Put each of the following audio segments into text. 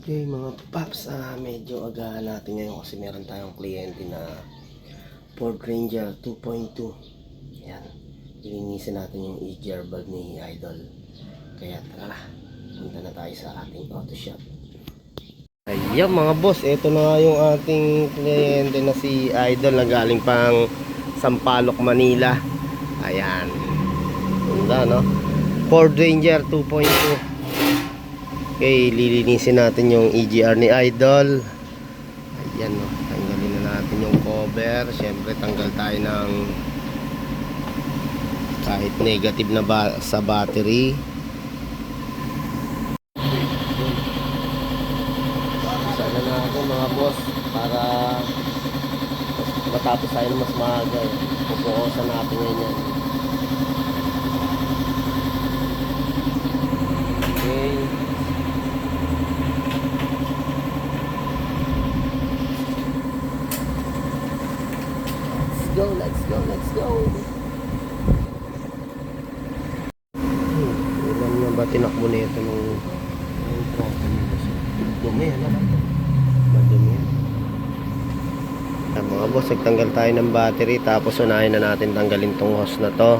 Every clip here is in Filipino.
Okay mga paps, medyo agahan natin ngayon kasi meron tayong kliyente na Ford Ranger 2.2. Yan, ilinisin natin yung e-gear valve ni Idol. Kaya tara, punta na tayo sa ating auto shop. Ayan mga boss, ito na nga yung ating kliyente na si Idol na galing pang Sampaloc, Manila. Ayan, ganda no, Ford Ranger 2.2. Okay, lilinisin natin yung EGR ni Idol. Ayan no, tanggalin na natin yung cover. Siyempre tanggal tayo ng kahit negative na sa battery. Sana na ako mga boss para matapos tayo mas maaga. Pupukosan natin ngayon yan. Okay, let's go. Ilan nga ba tinakbo nito nung dumi, ano? Madumi yan. Mga boss, nagtanggal tayo ng battery, tapos unahin na natin tanggalin tong hose na to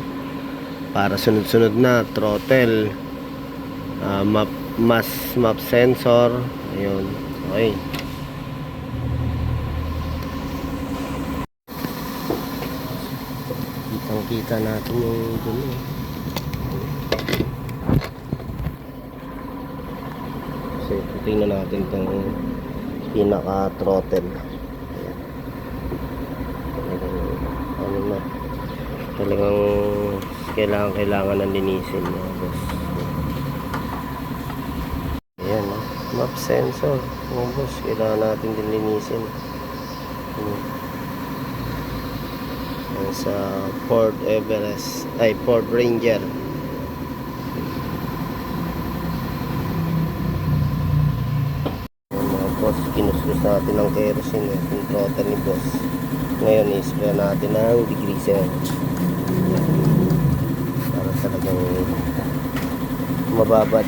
para sunod-sunod na throttle, map sensor. Ayun, okay. Kitang-kita natin yung dumi. So, tingnan natin itong pinaka-throttle. Ano na, talagang kailangan na linisin mga boss. Ayan, map sensor mga boss, kailangan natin din linisin. Sa Ford Everest ay Ford Ranger. Mga boss, kinuskus natin ng kerosene yung throttle ni boss. Ngayon i-spray natin ng degreaser para talagang mababad.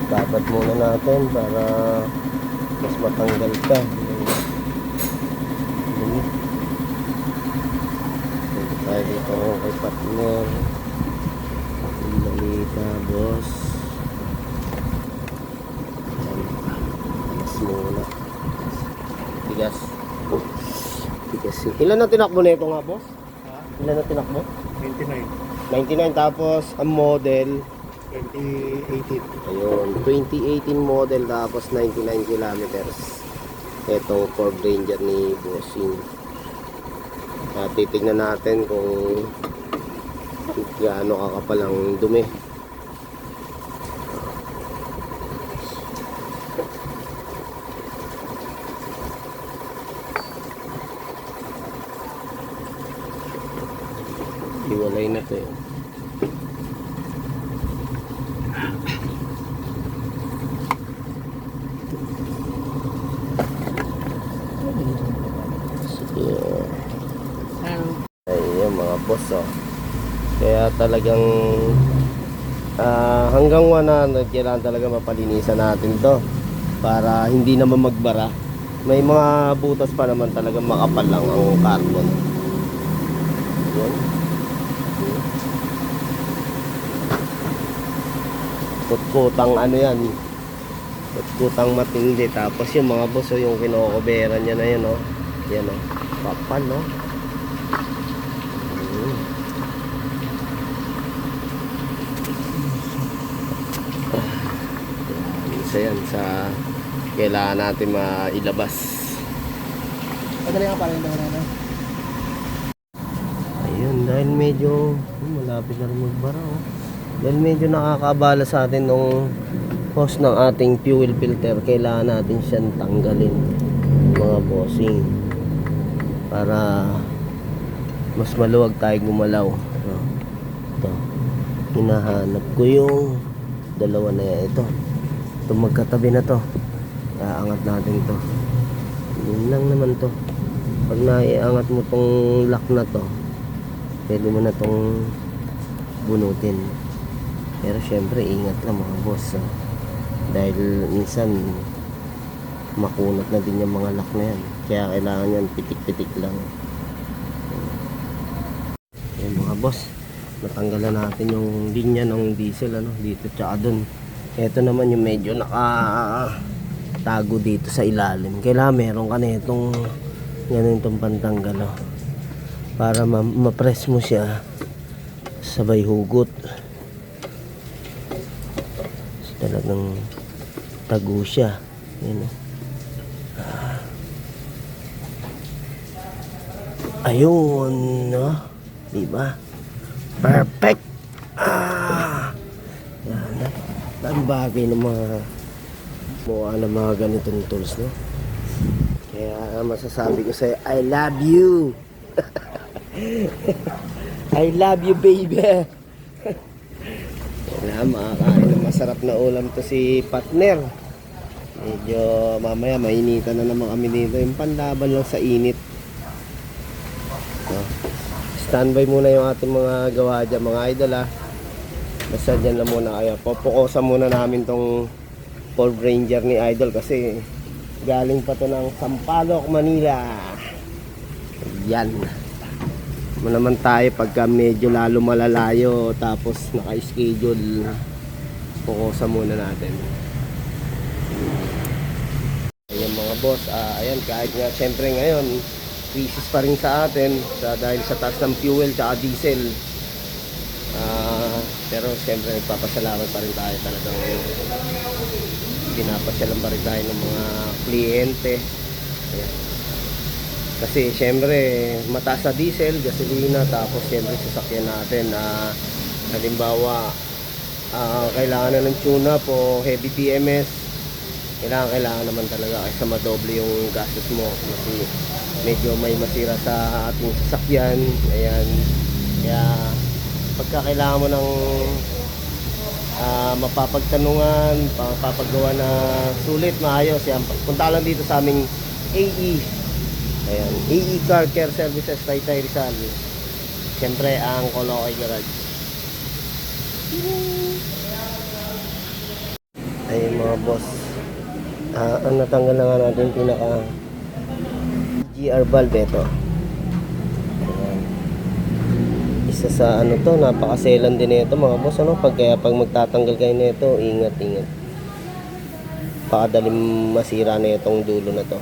Babad muna natin para mas matanggal ka. Punta tayo dito kay partner. Malita boss. Alas muna. Tigas. Ilan na tinakbo na ito nga boss? Ilan na tinakbo? 29. 99, tapos ang model 2018. ayun, 2018 model, tapos 99 kilometers. Itong Ford Ranger ni Bossing. Titignan natin kung gaano kakapal ang dumi. Hiwalay na to yun. Ayun mga boss, oh. Kaya talagang hanggang 100 kailangan talaga mapalinisan natin to para hindi naman magbara. May mga butas pa naman talagang makapal lang ang carbon. Yun. Kutkutang ano yan, kutkutang matindi. Tapos yung mga boss, oh, yung kinokoberan niya na yan, oh. Yan, oh, kapal, no? Isa yan sa kailangan natin mailabas. Madali nga pala yung daw na. Ayun, dahil medyo malapit na rin magbara, oh. Dahil medyo nakakabala sa atin nung hose ng ating fuel filter, kailangan natin siyang tanggalin mga bossing para mas maluwag tayo gumalaw. Ito, hinahanap ko yung Dalawa na yan. Ito magkatabi na to. Iaangat natin to. Yun lang naman to. Pag naiangat mo tong lock na to, pwede mo na tong bunutin. Pero syempre ingat lang mga boss, dahil minsan makunat na din yung mga lock na yan, kaya kailangan yan pitik-pitik lang. Yung mga boss, natanggalan natin yung linya ng diesel dito tsaka dun. Ito naman yung medyo nakatago dito sa ilalim, kailangan meron ka na itong ganitong pantanggal para ma-press mo siya sabay hugot. So, talagang tago siya. Yan, ayun, no? Diba? Perfect! Yan. Ang bagay ng mga mukha ng mga ganitong tools, no? Kaya masasabi ko sa'yo, I love you! I love you, baby! Wala, makakain ng masarap na ulam to si partner. Medyo mamaya mainitan na naman kami dito. Yung panlaban lang sa init. So, standby muna yung ating mga gawa dyan, mga idol Basta dyan lang muna kayo. Pupukosan muna namin tong Ford Ranger ni Idol kasi galing pa to ng Sampaloc, Manila. Yan. Mo naman tayo pagka medyo lalo malalayo tapos naka-schedule, pukusan muna natin. Ayan mga boss, ayan, kahit nga syempre ngayon crisis pa rin sa atin dahil sa taas ng fuel tsaka diesel, pero syempre nagpapasalamat pa rin tayo, talagang pinapasyalan pa rin tayo ng mga kliyente. Ayan. Kasi syempre mataas na diesel, gasolina, tapos syempre sasakyan natin halimbawa kailangan na ng tune-up o heavy PMS, kailangan naman talaga kaysa madoble yung gastos mo kasi medyo may masira sa ating sasakyan. Ayan, kaya pagka kailangan mo ng mapapagtanungan, mapapagawa na sulit, maayos yan, punta lang dito sa aming AE. Ayan, AE Car Care Services, Taytay Rizal. Siyempre ang Caloocan Garage. Ayun mga boss, ang natanggal na nga natin yung pinaka GR valve ito. Ayan. Isa sa to, napakaselan din ito mga boss, kaya pag magtatanggal kayo nito, ingat. Pakadaling masira na itong dulo na to.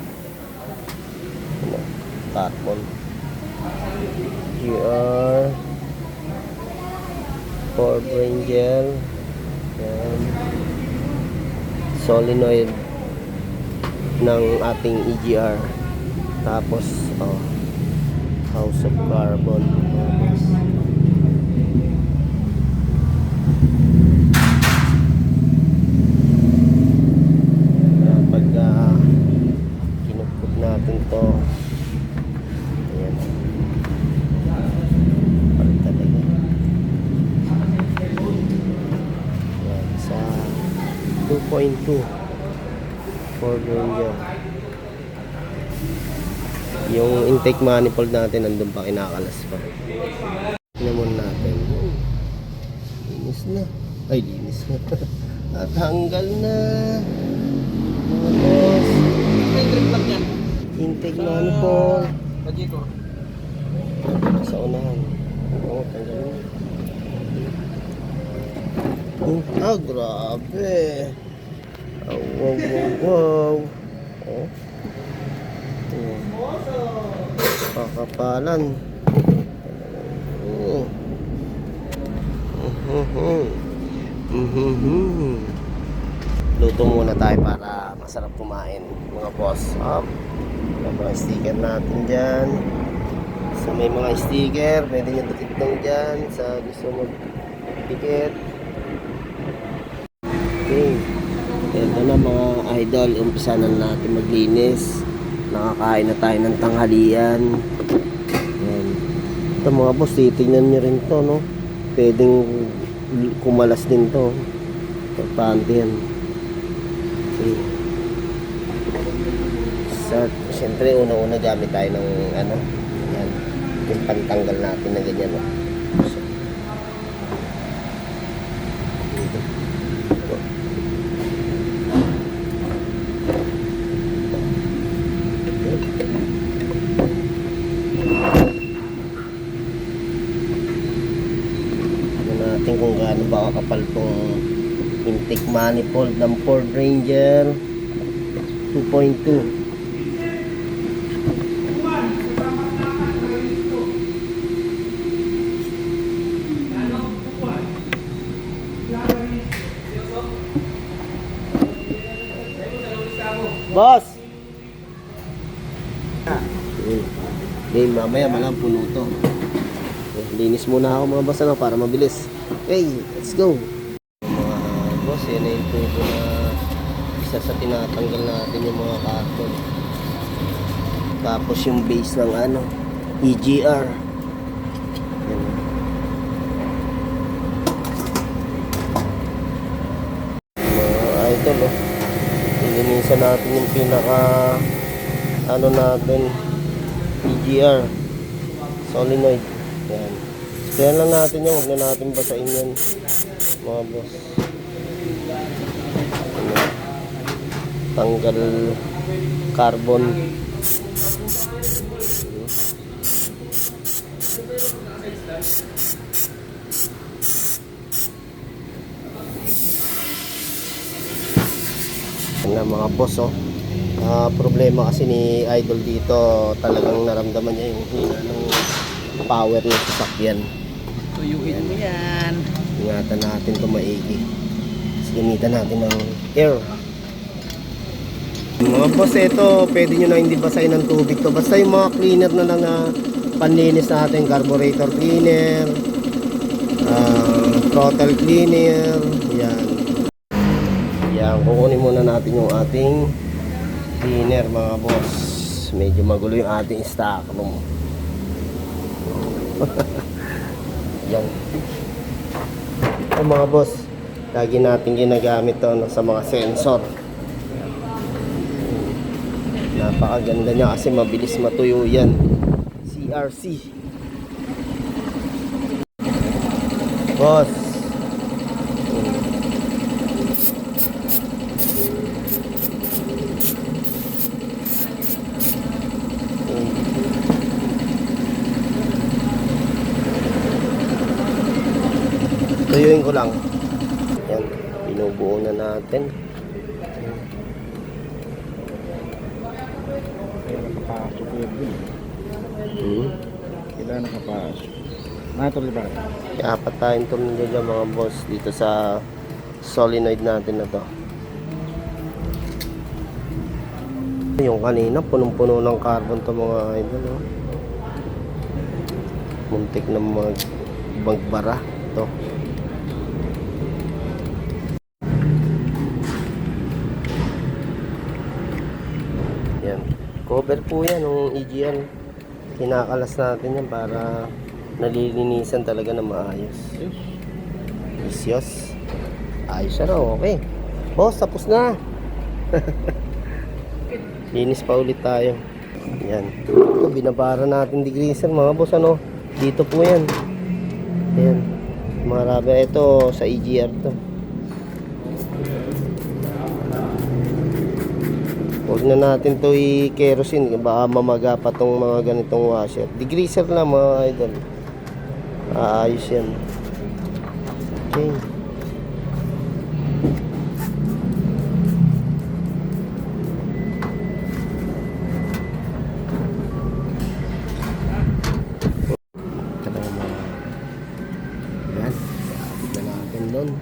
Carbon GR Ford Ranger. Ayan. Solenoid ng ating EGR, tapos House of Carbon. Pag kinukot natin to, ayan, parang talaga ayan, sa 2.2 Ford Ranger. Yung intake manifold natin nandun pa, kinakalas pa. Tingnan natin. Linis na. Ay, linis na. At hanggal na. Mga boss. Intake manifold. Sa unahan. Oo, tanggal na. Grabe. Wow. Oh. Kakapalan. Luto muna tayo para masarap kumain mga boss. May mga sticker natin dyan. So may mga sticker, pwede nyo dikit lang dyan sa gusto mag-dikit. Okay. Ito na mga idol, umpisa na natin maglinis. Nakakain na tayo ng tanghalian. Ayan. Ito mga boss, titignan nyo rin to, no? Pwedeng kumalas din to. Importante yan. Okay. Start. Siyempre, una-una gamit tayo ng ano. Yan. Yung pantanggal natin na ganyan. Oh. So, dito. Ito. Tignan natin kung gaano ba kakapal tong intake manifold ng Ford Ranger 2.2. Boss! Okay, mamaya malang puno to. Okay, linis muna ako mga boss ano, para mabilis. Okay, let's go! Mga boss, yan na yung tubo na isa sa tinatanggal natin yung mga carton. Tapos yung base ng ano, EGR. Yan. Mga idol oh. Ilinisan natin yung pinaka ano natin, EGR solenoid. Yan. Kaya lang natin yan, huwag na natin basahin yan mga boss. Ano, tanggal carbon. Yan na mga boss oh. Problema kasi ni Idol dito, talagang naramdaman niya yung hina ng power ng sasakyan. Tuyuin mo yan. Ingatan natin ito maigi. Tapos gamitan natin ng air. Mga boss, ito pwede nyo na hindi basahin ng tubig to. Basta yung mga cleaner na lang na panlinis natin, carburetor cleaner, throttle cleaner, yan. Yan, kukunin muna natin yung ating cleaner mga boss. Medyo magulo yung ating stock room. Yan. Ito mga boss, lagi natin ginagamit to no, sa mga sensor. Napakaganda niya kasi mabilis matuyo yan. CRC. Boss. Tuyuin ko lang. Yan, binubuo na natin. Nakapasok yun. Kailangan nakapasok. Natuloy ba? Kaya apat tayong tornilyo dyan mga boss dito sa solenoid natin na to. Yung kanina punong-puno ng carbon to mga idol oh. Muntik na magbara to. Yan, cover po yan ng EGR. Kinakalas natin yan para nalilinisan talaga na maayos. Isyos. Ayos na raw, okay. Boss, tapos na. Linis pa ulit tayo. Yan. Ito, binabara natin degreaser mga boss, ano. Dito po yan. Ayan. Mga rubber. Ito, sa EGR to. Huwag na natin to i-kerosene. Baka mamaga pa tong mga ganitong washer. Degreaser lang mga idol. Ayos yan. Okay. Yan. Tapos na natin doon.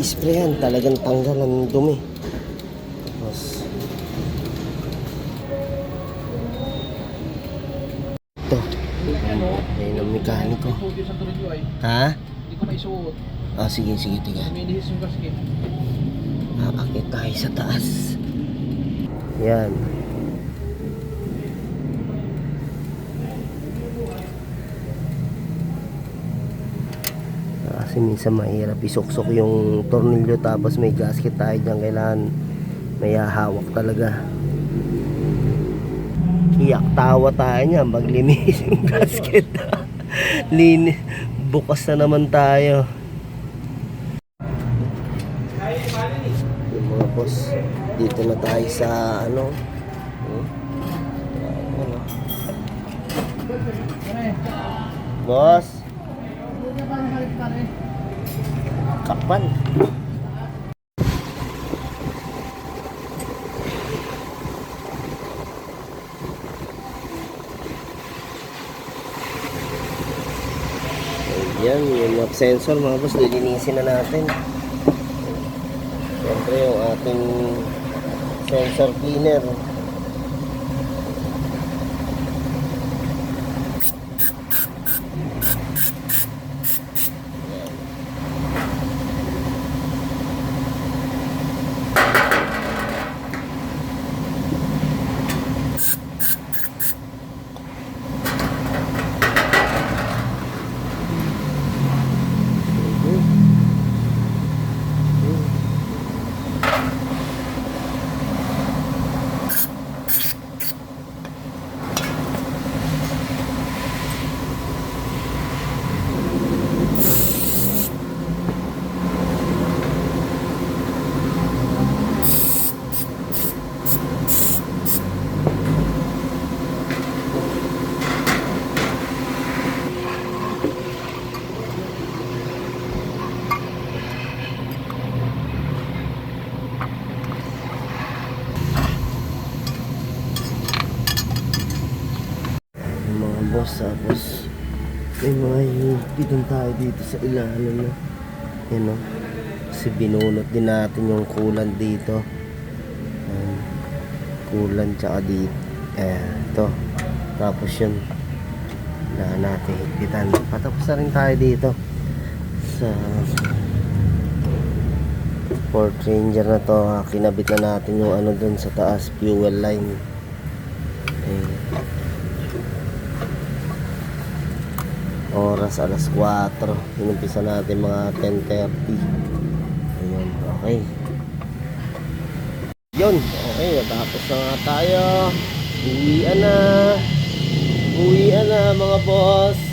sprayan, talagang tanggal ang dumi. Tapos, ito. Ayun ang mekaniko. Ha? Hindi ko maisuot. Ah, sige, tiga. Minihis yung gasket. Aakit tayo sa taas. Yan. Kasi minsan mahirap isuksok yung tornilyo tapos may gasket tayo dyan. Kailangan may hahawak talaga. Iyak tawa tayo niyan pag linis yung gasket. Bukas na naman tayo. Yung mga boss, dito na tayo sa ano. Boss, kapan? Ayan, yung lock sensor mga boss, lilinisin na natin. Siyempre yung ating sensor cleaner. Boss, tapos may mga higpitan tayo dito sa ilalim na yan o, kasi binunot din natin yung coolant dito. Ayan, coolant tsaka dito ito, tapos yun na natin higpitan. Patapos na rin tayo dito sa Ford Ranger na to. Kinabit na natin yung ano dun sa taas, fuel line. Ayan. Oras alas 4. Inumpisa natin mga 10:30. Ayun, okay. Yun, okay, natapos na nga tayo. Uwian na mga boss.